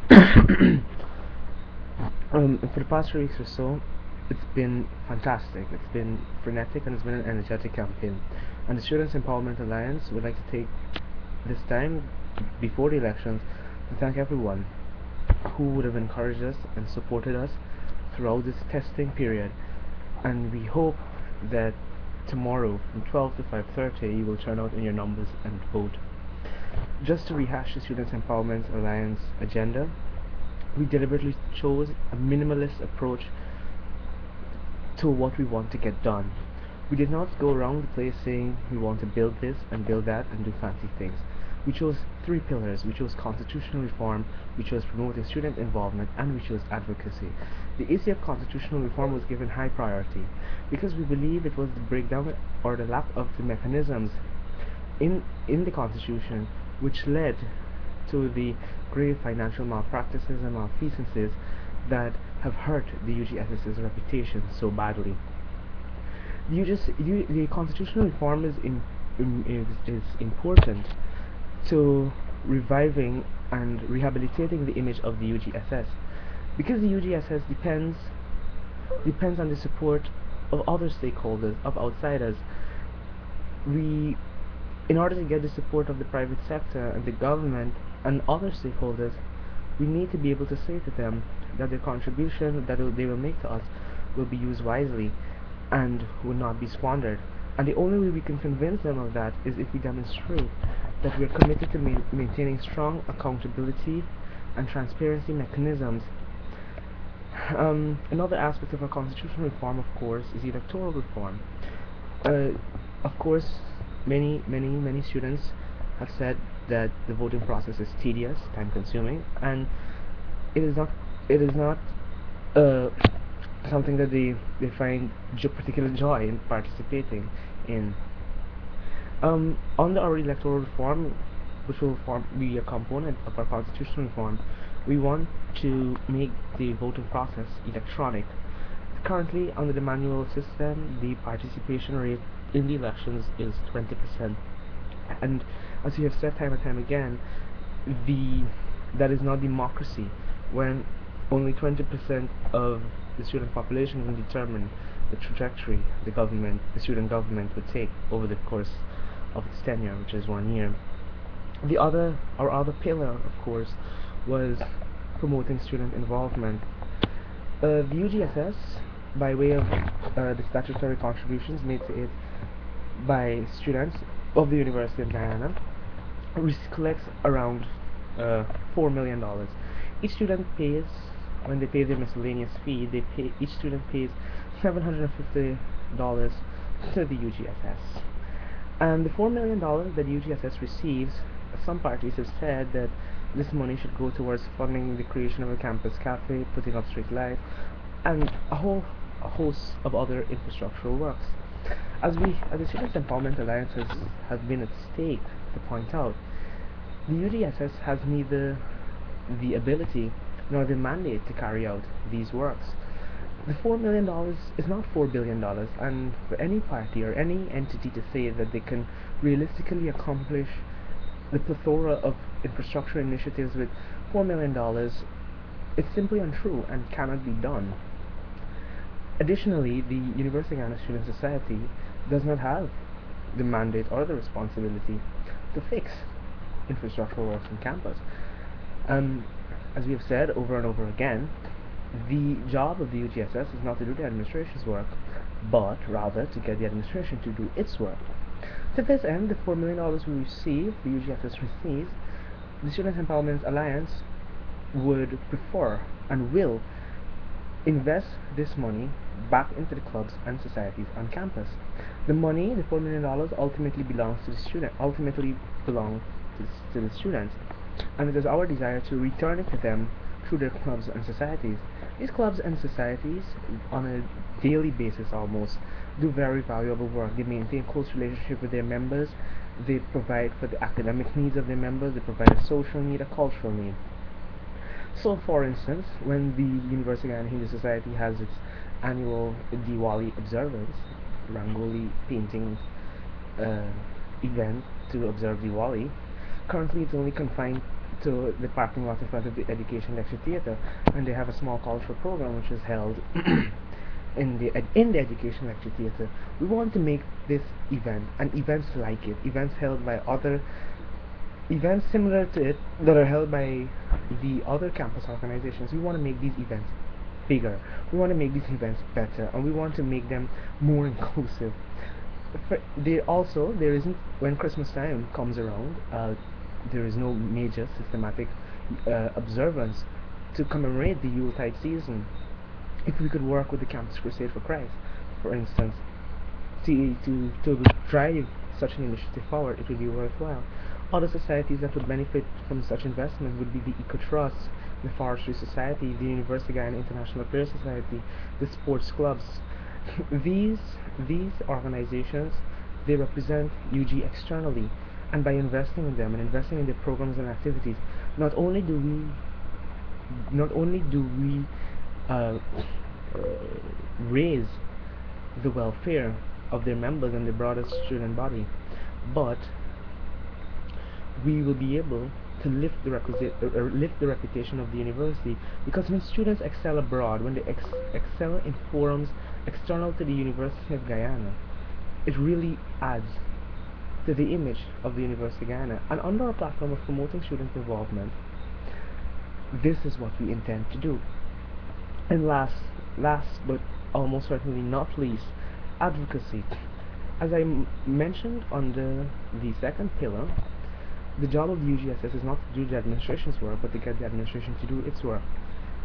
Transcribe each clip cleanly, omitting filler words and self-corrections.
For the past 3 weeks or so, it's been fantastic. It's been frenetic and it's been an energetic campaign. And the Students Empowerment Alliance would like to take this time before the elections to thank everyone who would have encouraged us and supported us throughout this testing period. And we hope that tomorrow from 12 to 5:30 you will turn out in your numbers and vote. Just to rehash the Students Empowerment Alliance agenda, we deliberately chose a minimalist approach to what we want to get done. We did not go around the place saying we want to build this and build that and do fancy things. We chose three pillars. We chose constitutional reform, we chose promoting student involvement, and we chose advocacy. The issue of constitutional reform was given high priority because we believe it was the breakdown or the lack of the mechanisms in the constitution which led to the grave financial malpractices and malfeasances that have hurt the UGSS's reputation so badly. The constitutional reform is important to reviving and rehabilitating the image of the UGSS because the UGSS depends on the support of other stakeholders, of outsiders. We In order to get the support of the private sector and the government and other stakeholders, we need to be able to say to them that their contribution that they will make to us will be used wisely and will not be squandered. And the only way we can convince them of that is if we demonstrate that we are committed to maintaining strong accountability and transparency mechanisms. Another aspect of our constitutional reform, of course, is electoral reform. Uh, of course, many students have said that the voting process is tedious, time-consuming, and it is not it is not uh, something that they find particular joy in participating in. Under our electoral reform, which will be a component of our constitutional reform, we want to make the voting process electronic. Currently, under the manual system, the participation rate in the elections is 20%. And as we have said time and time again, the that is not democracy when only 20% of the student population can determine the trajectory the student government would take over the course of its tenure, which is 1 year. Our other pillar, of course, was promoting student involvement. The UGSS, by way of the statutory contributions made to it by students of the University of Guyana, collects around $4 million. Each student pays, when they pay their miscellaneous fee, each student pays $750 to the UGSS. And the $4 million that UGSS receives, some parties have said that this money should go towards funding the creation of a campus cafe, putting up street lights, and a host of other infrastructural works. As the Students Empowerment Alliance has been at stake to point out, the UGSS has neither the ability nor the mandate to carry out these works. The $4 million is not $4 billion, and for any party or any entity to say that they can realistically accomplish the plethora of infrastructure initiatives with $4 million, it's simply untrue and cannot be done. Additionally, the University of Ghana Student Society does not have the mandate or the responsibility to fix infrastructural works on campus. As we have said over and over again, the job of the UGSS is not to do the administration's work, but rather to get the administration to do its work. To this end, the $4 million we receive, the UGSS receives, the Student Empowerment Alliance would prefer and will invest this money back into the clubs and societies on campus. The money, the $4 million, ultimately belongs to the student, ultimately belong to the students, and it is our desire to return it to them through their clubs and societies. These clubs and societies, on a daily basis almost, do very valuable work. They maintain close relationship with their members. They provide for the academic needs of their members. They provide a social need, a cultural need. So, for instance, when the University of Hindu Society has its annual Diwali observance, Rangoli painting uh, event to observe Diwali, currently it's only confined to the parking lot in front of the Education Lecture Theatre, and they have a small cultural program which is held in the Education Lecture Theatre. We want to make this event and events like it, events held by other events similar to it that are held by the other campus organizations. We want to make these events bigger. We want to make these events better, and we want to make them more inclusive. There isn't, when Christmas time comes around, there is no major systematic observance to commemorate the Yuletide season. If we could work with the Campus Crusade for Christ, for instance, to drive such an initiative forward, it would be worthwhile. Other societies that would benefit from such investment would be the Eco Trust, the Forestry Society, the University Guyana International Affairs Society, the sports clubs. these these organizations, they represent UG externally, and by investing in them and investing in their programs and activities, not only do we uh, raise the welfare of their members and the broader student body, but we will be able to lift the reputation of the university, because when students excel abroad, when they excel in forums external to the University of Guyana, it really adds to the image of the University of Guyana. And under a platform of promoting student involvement, this is what we intend to do. And last but almost certainly not least, advocacy. As I mentioned under the second pillar, the job of the UGSS is not to do the administration's work, but to get the administration to do its work.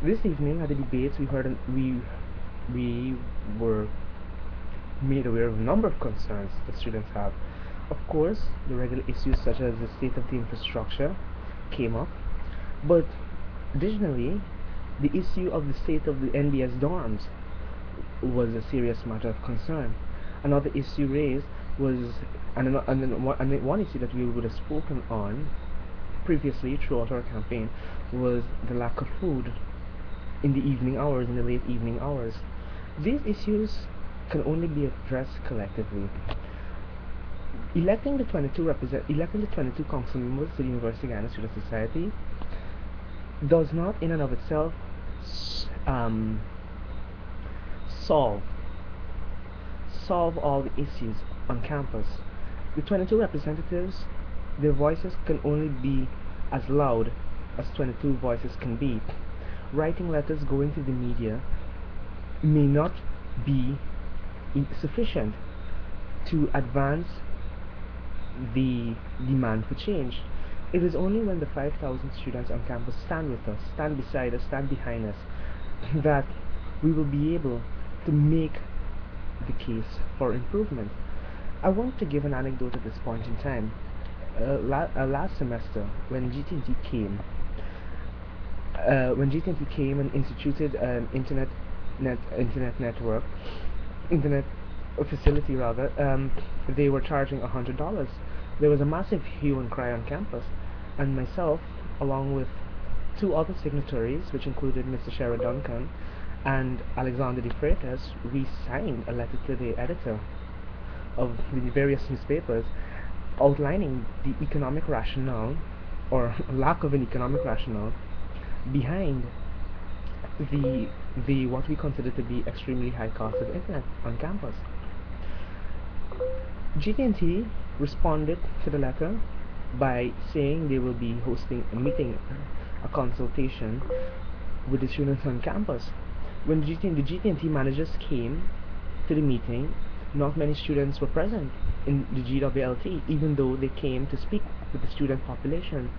This evening at the debates, we were made aware of a number of concerns that students have. Of course, the regular issues such as the state of the infrastructure came up, but additionally, the issue of the state of the NBS dorms was a serious matter of concern. Another issue raised was, and one issue that we would have spoken on previously throughout our campaign, was the lack of food in the evening hours, in the late evening hours. These issues can only be addressed collectively. Electing the 22 council members to the University of Guyana Student Society does not in and of itself solve all the issues on campus. The 22 representatives, their voices can only be as loud as 22 voices can be. Writing letters, going to the media may not be sufficient to advance the demand for change. It is only when the 5,000 students on campus stand with us, stand beside us, stand behind us, that we will be able to make the case for improvement. I want to give an anecdote at this point in time. Last semester, when GTNT came and instituted an internet network, internet facility rather, they were charging $100. There was a massive hue and cry on campus, and myself, along with two other signatories, which included Mr. Sherrod Duncan and Alexander De Freitas, we signed a letter to the editor of the various newspapers outlining the economic rationale, or lack of an economic rationale, behind the what we consider to be extremely high cost of internet on campus. GTNT responded to the letter by saying they will be hosting a meeting, a consultation with the students on campus. When the GTNT managers came to the meeting, not many students were present in the GWLT, even though they came to speak with the student population.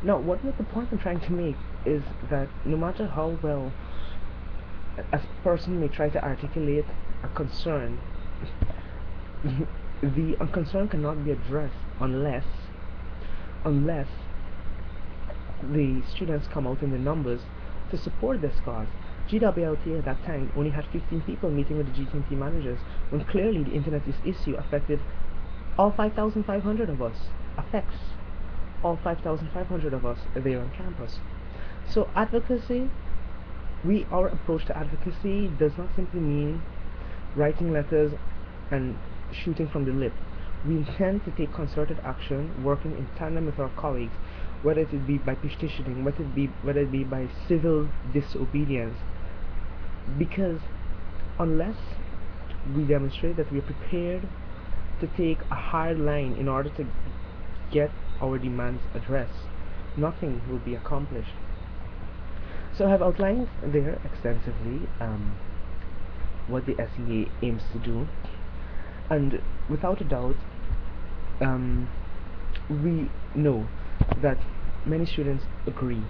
Now, the point I'm trying to make is that no matter how well a person may try to articulate a concern, the concern cannot be addressed unless the students come out in the numbers to support this cause. GWLT at that time only had 15 people meeting with the GTNT managers, when clearly the internet issue affected all 5,500 of us, affects all 5,500 of us there on campus. So advocacy, our approach to advocacy does not simply mean writing letters and shooting from the lip. We intend to take concerted action, working in tandem with our colleagues whether it be by petitioning, whether it be by civil disobedience, because unless we demonstrate that we are prepared to take a hard line in order to get our demands addressed, nothing will be accomplished. So I have outlined there extensively what the SEA aims to do, and without a doubt, um, we know that many students agree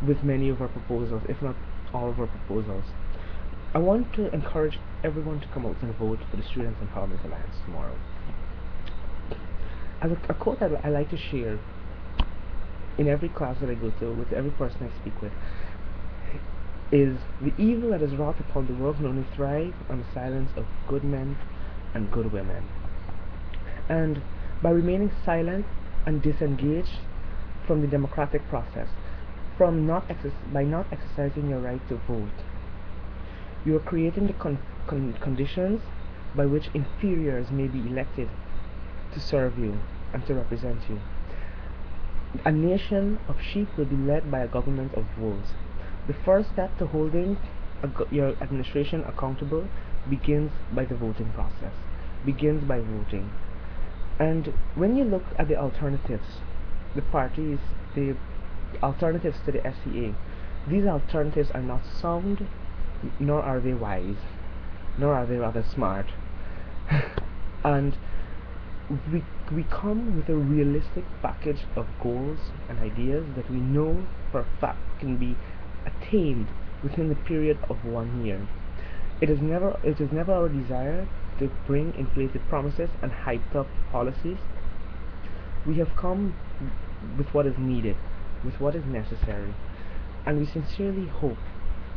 with many of our proposals, if not all of our proposals. I want to encourage everyone to come out and vote for the Students Empowerment Alliance tomorrow. As a quote I like to share in every class that I go to, with every person I speak with, is the evil that is wrought upon the world can only thrive on the silence of good men and good women. And by remaining silent and disengaged from the democratic process, by not exercising your right to vote, you are creating the conditions by which inferiors may be elected to serve you and to represent you. A nation of sheep will be led by a government of wolves. The first step to holding your administration accountable begins by the voting process, begins by voting. And when you look at the alternatives, the parties, the alternatives to the SCA, these alternatives are not sound, nor are they wise, nor are they rather smart. And we come with a realistic package of goals and ideas that we know for a fact can be attained within the period of 1 year. It is never our desire to bring inflated promises and hyped up policies. We have come with what is needed, with what is necessary, and we sincerely hope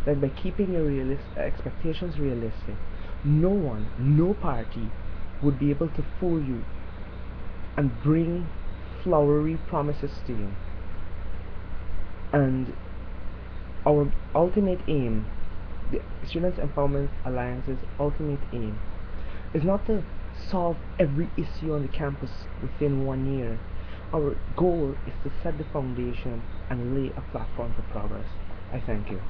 that by keeping your expectations realistic, no party would be able to fool you and bring flowery promises to you. And our ultimate aim, the Students Empowerment Alliance's ultimate aim, is not to solve every issue on the campus within 1 year. Our goal is to set the foundation and lay a platform for progress. I thank you.